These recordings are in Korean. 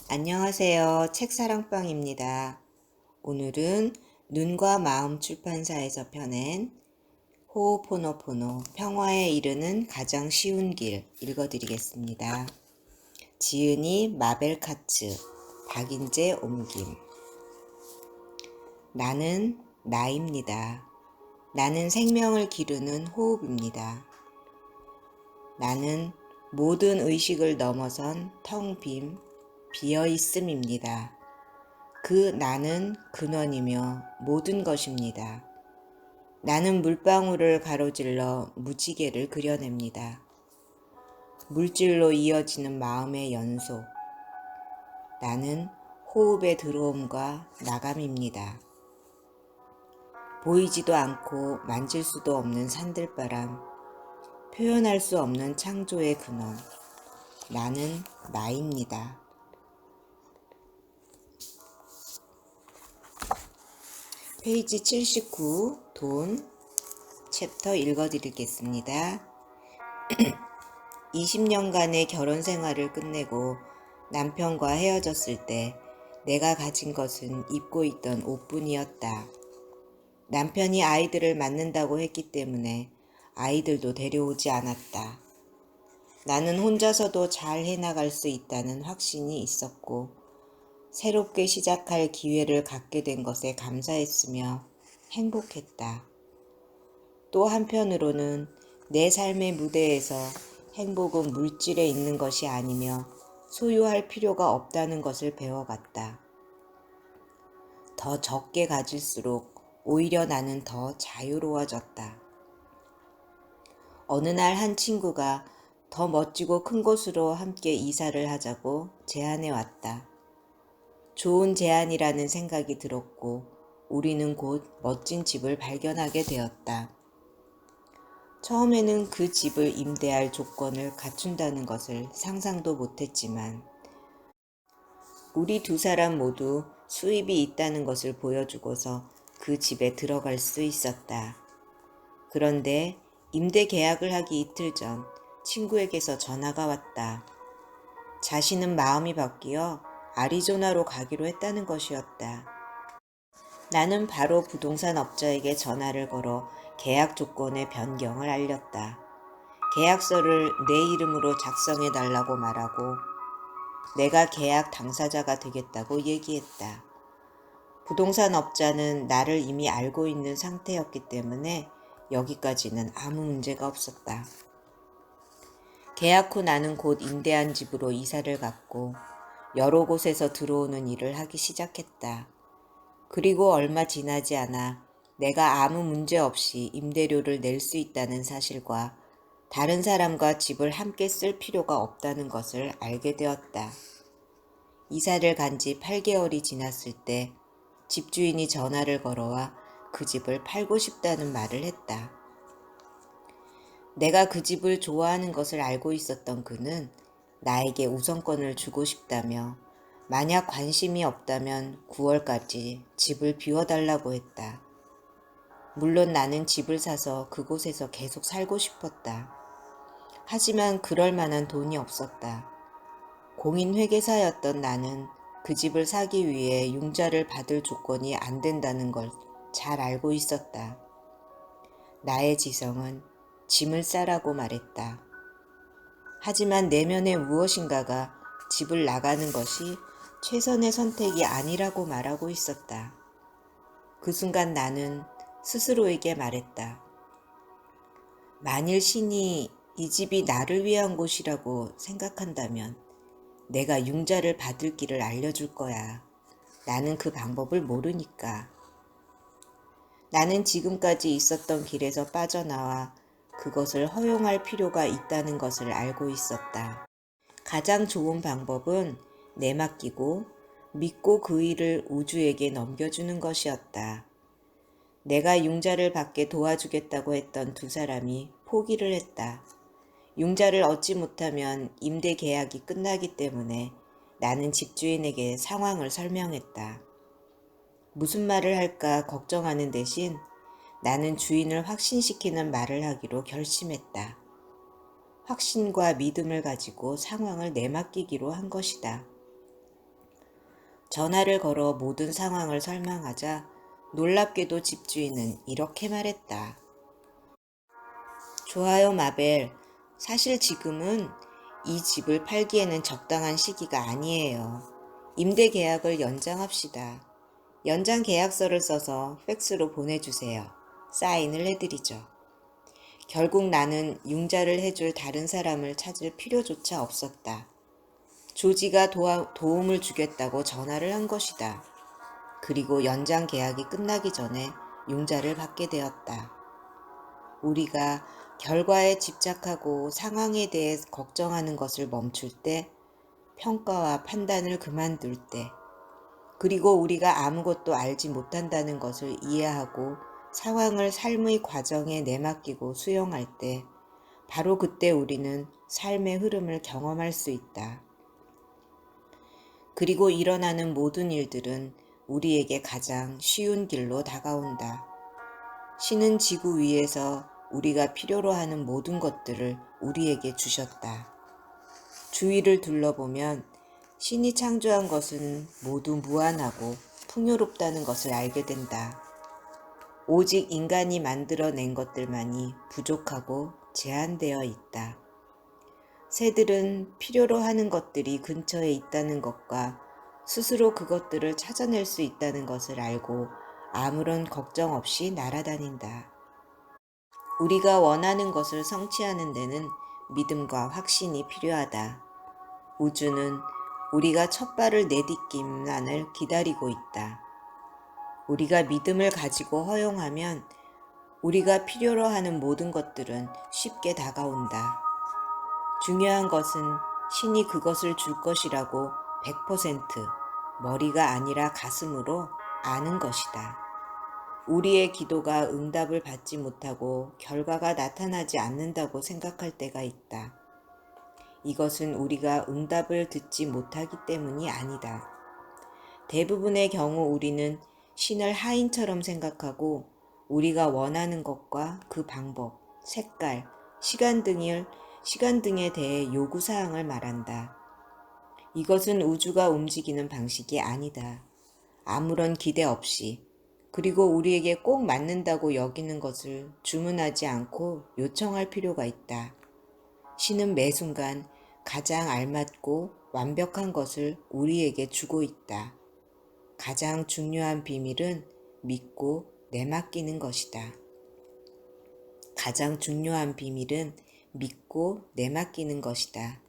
안녕하세요. 책사랑방입니다. 오늘은 눈과 마음 출판사에서 펴낸 호오포노포노 평화에 이르는 가장 쉬운 길 읽어드리겠습니다. 지은이 마벨카츠, 박인재 옮김. 나는 나입니다. 나는 생명을 기르는 호흡입니다. 나는 모든 의식을 넘어선 텅 빈 비어있음입니다. 그 나는 근원이며 모든 것입니다. 나는 물방울을 가로질러 무지개를 그려냅니다. 물질로 이어지는 마음의 연속. 나는 호흡의 들어옴과 나감입니다. 보이지도 않고 만질 수도 없는 산들바람, 표현할 수 없는 창조의 근원. 나는 나입니다. 페이지 79, 돈, 챕터 읽어드리겠습니다. 20년간의 결혼 생활을 끝내고 남편과 헤어졌을 때 내가 가진 것은 입고 있던 옷뿐이었다. 남편이 아이들을 낳는다고 했기 때문에 아이들도 데려오지 않았다. 나는 혼자서도 잘 해나갈 수 있다는 확신이 있었고 새롭게 시작할 기회를 갖게 된 것에 감사했으며 행복했다. 또 한편으로는 내 삶의 무대에서 행복은 물질에 있는 것이 아니며 소유할 필요가 없다는 것을 배워갔다. 더 적게 가질수록 오히려 나는 더 자유로워졌다. 어느 날 한 친구가 더 멋지고 큰 곳으로 함께 이사를 하자고 제안해 왔다. 좋은 제안이라는 생각이 들었고 우리는 곧 멋진 집을 발견하게 되었다. 처음에는 그 집을 임대할 조건을 갖춘다는 것을 상상도 못했지만 우리 두 사람 모두 수입이 있다는 것을 보여주고서 그 집에 들어갈 수 있었다. 그런데 임대 계약을 하기 이틀 전 친구에게서 전화가 왔다. 자신은 마음이 바뀌어 아리조나로 가기로 했다는 것이었다. 나는 바로 부동산 업자에게 전화를 걸어 계약 조건의 변경을 알렸다. 계약서를 내 이름으로 작성해 달라고 말하고 내가 계약 당사자가 되겠다고 얘기했다. 부동산 업자는 나를 이미 알고 있는 상태였기 때문에 여기까지는 아무 문제가 없었다. 계약 후 나는 곧 임대한 집으로 이사를 갔고 여러 곳에서 들어오는 일을 하기 시작했다. 그리고 얼마 지나지 않아 내가 아무 문제 없이 임대료를 낼 수 있다는 사실과 다른 사람과 집을 함께 쓸 필요가 없다는 것을 알게 되었다. 이사를 간 지 8개월이 지났을 때 집주인이 전화를 걸어와 그 집을 팔고 싶다는 말을 했다. 내가 그 집을 좋아하는 것을 알고 있었던 그는 나에게 우선권을 주고 싶다며 만약 관심이 없다면 9월까지 집을 비워달라고 했다. 물론 나는 집을 사서 그곳에서 계속 살고 싶었다. 하지만 그럴 만한 돈이 없었다. 공인회계사였던 나는 그 집을 사기 위해 융자를 받을 조건이 안 된다는 걸 잘 알고 있었다. 나의 지성은 짐을 싸라고 말했다. 하지만 내면의 무엇인가가 집을 나가는 것이 최선의 선택이 아니라고 말하고 있었다. 그 순간 나는 스스로에게 말했다. 만일 신이 이 집이 나를 위한 곳이라고 생각한다면 내가 융자를 받을 길을 알려줄 거야. 나는 그 방법을 모르니까. 나는 지금까지 있었던 길에서 빠져나와 그것을 허용할 필요가 있다는 것을 알고 있었다. 가장 좋은 방법은 내맡기고 믿고 그 일을 우주에게 넘겨주는 것이었다. 내가 융자를 받게 도와주겠다고 했던 두 사람이 포기를 했다. 융자를 얻지 못하면 임대 계약이 끝나기 때문에 나는 집주인에게 상황을 설명했다. 무슨 말을 할까 걱정하는 대신 나는 주인을 확신시키는 말을 하기로 결심했다. 확신과 믿음을 가지고 상황을 내맡기기로 한 것이다. 전화를 걸어 모든 상황을 설명하자 놀랍게도 집주인은 이렇게 말했다. 좋아요, 마벨. 사실 지금은 이 집을 팔기에는 적당한 시기가 아니에요. 임대 계약을 연장합시다. 연장 계약서를 써서 팩스로 보내주세요. 사인을 해드리죠. 결국 나는 융자를 해줄 다른 사람을 찾을 필요조차 없었다. 조지가 도움을 주겠다고 전화를 한 것이다. 그리고 연장 계약이 끝나기 전에 융자를 받게 되었다. 우리가 결과에 집착하고 상황에 대해 걱정하는 것을 멈출 때, 평가와 판단을 그만둘 때, 그리고 우리가 아무것도 알지 못한다는 것을 이해하고 상황을 삶의 과정에 내맡기고 수용할 때, 바로 그때 우리는 삶의 흐름을 경험할 수 있다. 그리고 일어나는 모든 일들은 우리에게 가장 쉬운 길로 다가온다. 신은 지구 위에서 우리가 필요로 하는 모든 것들을 우리에게 주셨다. 주위를 둘러보면 신이 창조한 것은 모두 무한하고 풍요롭다는 것을 알게 된다. 오직 인간이 만들어낸 것들만이 부족하고 제한되어 있다. 새들은 필요로 하는 것들이 근처에 있다는 것과 스스로 그것들을 찾아낼 수 있다는 것을 알고 아무런 걱정 없이 날아다닌다. 우리가 원하는 것을 성취하는 데는 믿음과 확신이 필요하다. 우주는 우리가 첫 발을 내딛기만을 기다리고 있다. 우리가 믿음을 가지고 허용하면 우리가 필요로 하는 모든 것들은 쉽게 다가온다. 중요한 것은 신이 그것을 줄 것이라고 100% 머리가 아니라 가슴으로 아는 것이다. 우리의 기도가 응답을 받지 못하고 결과가 나타나지 않는다고 생각할 때가 있다. 이것은 우리가 응답을 듣지 못하기 때문이 아니다. 대부분의 경우 우리는 신을 하인처럼 생각하고 우리가 원하는 것과 그 방법, 색깔, 시간 등에 대해 요구사항을 말한다. 이것은 우주가 움직이는 방식이 아니다. 아무런 기대 없이, 그리고 우리에게 꼭 맞는다고 여기는 것을 주문하지 않고 요청할 필요가 있다. 신은 매 순간 가장 알맞고 완벽한 것을 우리에게 주고 있다. 가장 중요한 비밀은 믿고 내맡기는 것이다. 가장 중요한 비밀은 믿고 내맡기는 것이다.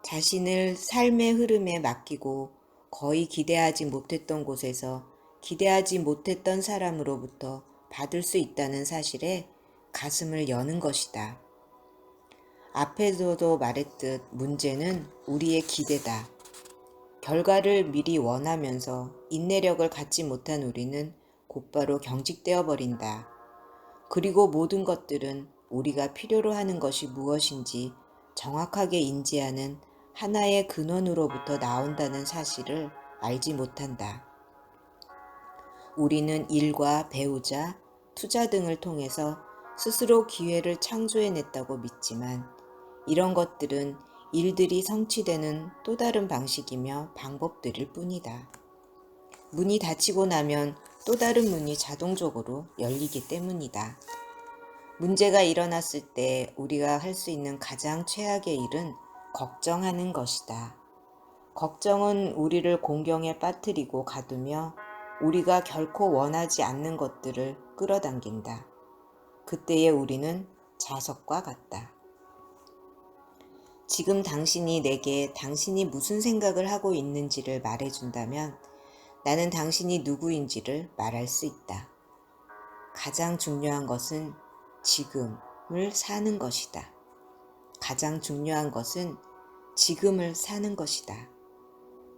자신을 삶의 흐름에 맡기고 거의 기대하지 못했던 곳에서 기대하지 못했던 사람으로부터 받을 수 있다는 사실에 가슴을 여는 것이다. 앞에서도 말했듯 문제는 우리의 기대다. 결과를 미리 원하면서 인내력을 갖지 못한 우리는 곧바로 경직되어 버린다. 그리고 모든 것들은 우리가 필요로 하는 것이 무엇인지 정확하게 인지하는 하나의 근원으로부터 나온다는 사실을 알지 못한다. 우리는 일과 배우자, 투자 등을 통해서 스스로 기회를 창조해냈다고 믿지만 이런 것들은 일들이 성취되는 또 다른 방식이며 방법들일 뿐이다. 문이 닫히고 나면 또 다른 문이 자동적으로 열리기 때문이다. 문제가 일어났을 때 우리가 할 수 있는 가장 최악의 일은 걱정하는 것이다. 걱정은 우리를 공경에 빠뜨리고 가두며 우리가 결코 원하지 않는 것들을 끌어당긴다. 그때의 우리는 자석과 같다. 지금 당신이 내게 당신이 무슨 생각을 하고 있는지를 말해준다면 나는 당신이 누구인지를 말할 수 있다. 가장 중요한 것은 지금을 사는 것이다. 가장 중요한 것은 지금을 사는 것이다.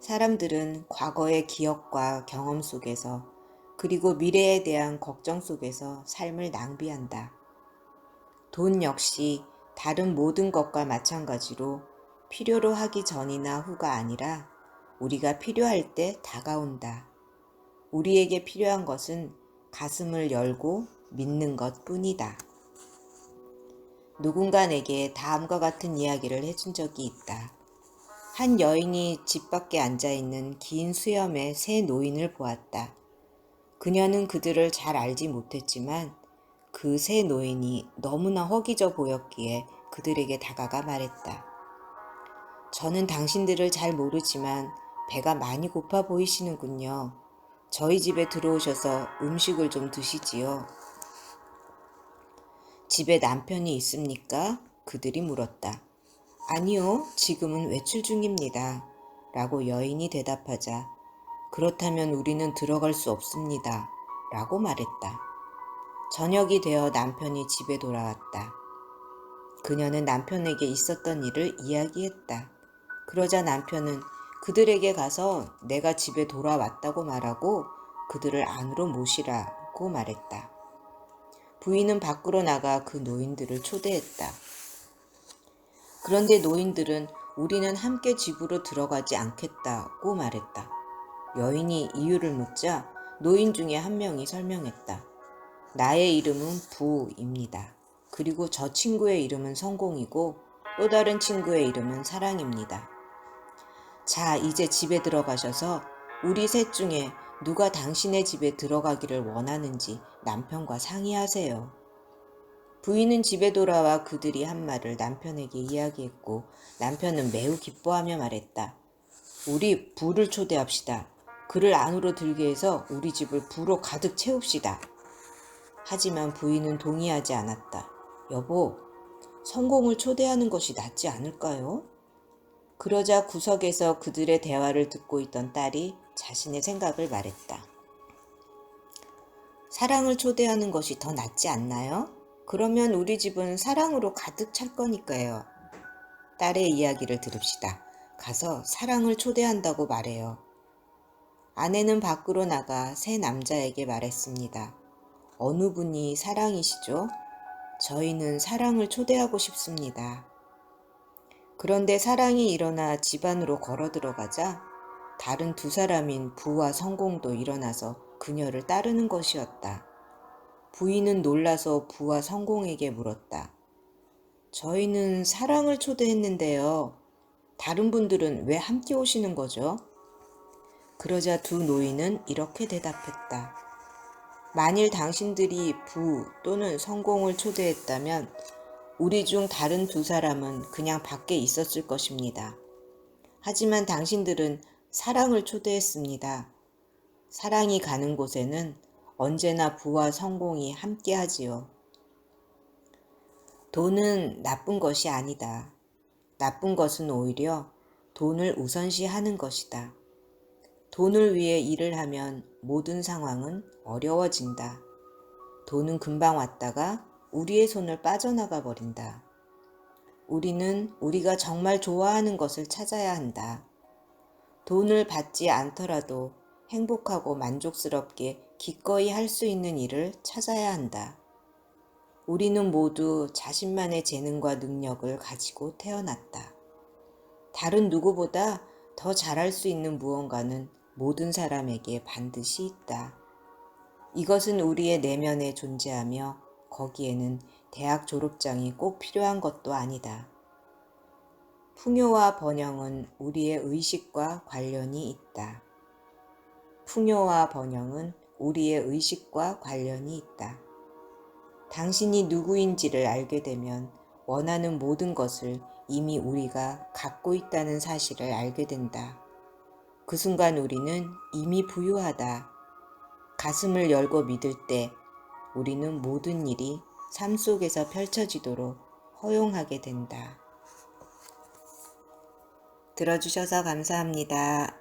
사람들은 과거의 기억과 경험 속에서 그리고 미래에 대한 걱정 속에서 삶을 낭비한다. 돈 역시 다른 모든 것과 마찬가지로 필요로 하기 전이나 후가 아니라 우리가 필요할 때 다가온다. 우리에게 필요한 것은 가슴을 열고 믿는 것 뿐이다. 누군가 내게 다음과 같은 이야기를 해준 적이 있다. 한 여인이 집 밖에 앉아있는 긴 수염의 세 노인을 보았다. 그녀는 그들을 잘 알지 못했지만 그 세 노인이 너무나 허기져 보였기에 그들에게 다가가 말했다. 저는 당신들을 잘 모르지만 배가 많이 고파 보이시는군요. 저희 집에 들어오셔서 음식을 좀 드시지요. 집에 남편이 있습니까? 그들이 물었다. 아니요, 지금은 외출 중입니다. 라고 여인이 대답하자 그렇다면 우리는 들어갈 수 없습니다. 라고 말했다. 저녁이 되어 남편이 집에 돌아왔다. 그녀는 남편에게 있었던 일을 이야기했다. 그러자 남편은 그들에게 가서 내가 집에 돌아왔다고 말하고 그들을 안으로 모시라고 말했다. 부인은 밖으로 나가 그 노인들을 초대했다. 그런데 노인들은 우리는 함께 집으로 들어가지 않겠다고 말했다. 여인이 이유를 묻자 노인 중에 한 명이 설명했다. 나의 이름은 부입니다. 그리고 저 친구의 이름은 성공이고 또 다른 친구의 이름은 사랑입니다. 자, 이제 집에 들어가셔서 우리 셋 중에 누가 당신의 집에 들어가기를 원하는지 남편과 상의하세요. 부인은 집에 돌아와 그들이 한 말을 남편에게 이야기했고 남편은 매우 기뻐하며 말했다. 우리 부를 초대합시다. 그를 안으로 들게 해서 우리 집을 부로 가득 채웁시다. 하지만 부인은 동의하지 않았다. 여보, 성공을 초대하는 것이 낫지 않을까요? 그러자 구석에서 그들의 대화를 듣고 있던 딸이 자신의 생각을 말했다. 사랑을 초대하는 것이 더 낫지 않나요? 그러면 우리 집은 사랑으로 가득 찰 거니까요. 딸의 이야기를 들읍시다. 가서 사랑을 초대한다고 말해요. 아내는 밖으로 나가 새 남자에게 말했습니다. 어느 분이 사랑이시죠? 저희는 사랑을 초대하고 싶습니다. 그런데 사랑이 일어나 집 안으로 걸어 들어가자 다른 두 사람인 부와 성공도 일어나서 그녀를 따르는 것이었다. 부인은 놀라서 부와 성공에게 물었다. 저희는 사랑을 초대했는데요. 다른 분들은 왜 함께 오시는 거죠? 그러자 두 노인은 이렇게 대답했다. 만일 당신들이 부 또는 성공을 초대했다면 우리 중 다른 두 사람은 그냥 밖에 있었을 것입니다. 하지만 당신들은 사랑을 초대했습니다. 사랑이 가는 곳에는 언제나 부와 성공이 함께 하지요. 돈은 나쁜 것이 아니다. 나쁜 것은 오히려 돈을 우선시하는 것이다. 돈을 위해 일을 하면 모든 상황은 어려워진다. 돈은 금방 왔다가 우리의 손을 빠져나가 버린다. 우리는 우리가 정말 좋아하는 것을 찾아야 한다. 돈을 받지 않더라도 행복하고 만족스럽게 기꺼이 할 수 있는 일을 찾아야 한다. 우리는 모두 자신만의 재능과 능력을 가지고 태어났다. 다른 누구보다 더 잘할 수 있는 무언가는 모든 사람에게 반드시 있다. 이것은 우리의 내면에 존재하며 거기에는 대학 졸업장이 꼭 필요한 것도 아니다. 풍요와 번영은 우리의 의식과 관련이 있다. 풍요와 번영은 우리의 의식과 관련이 있다. 당신이 누구인지를 알게 되면 원하는 모든 것을 이미 우리가 갖고 있다는 사실을 알게 된다. 그 순간 우리는 이미 부유하다. 가슴을 열고 믿을 때 우리는 모든 일이 삶 속에서 펼쳐지도록 허용하게 된다. 들어주셔서 감사합니다.